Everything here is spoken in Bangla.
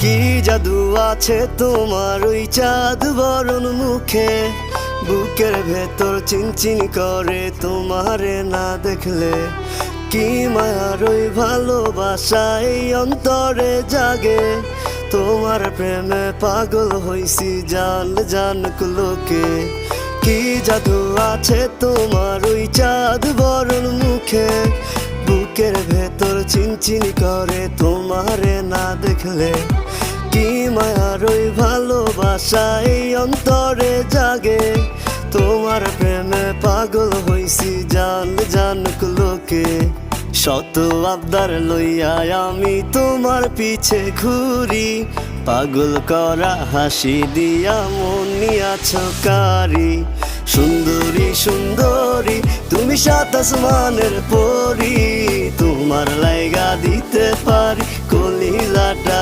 কি জাদু আছে তোমার ওই চাঁদ বরণ মুখে, বুকের ভেতর চিনচিন করে তোমারে না দেখলে। কি মায়ার ওই ভালোবাসা এই অন্তরে জাগে, তোমার প্রেমে পাগল হইছি জান জানুক লোকে। কি জাদু আছে তোমার ওই চাঁদ বরণ মুখে, বুকের ভেতর চিনচিন করে তোমারে না দেখলে। কি মায়ার ওই ভালোবাসা এই অন্তরে জাগে, তোমার প্রেমে পাগল হইছি জান জানুক লোকে। শত আবদার লইয়া আমি তোমার পিছে ঘুরি, পাগল করা হাসি দিয়া মন নিয়াছ কারি। সুন্দরী সুন্দরী তুমি সাত আসমানের পরি, তোমার লাইগা দিতে পারি কলিজাটা।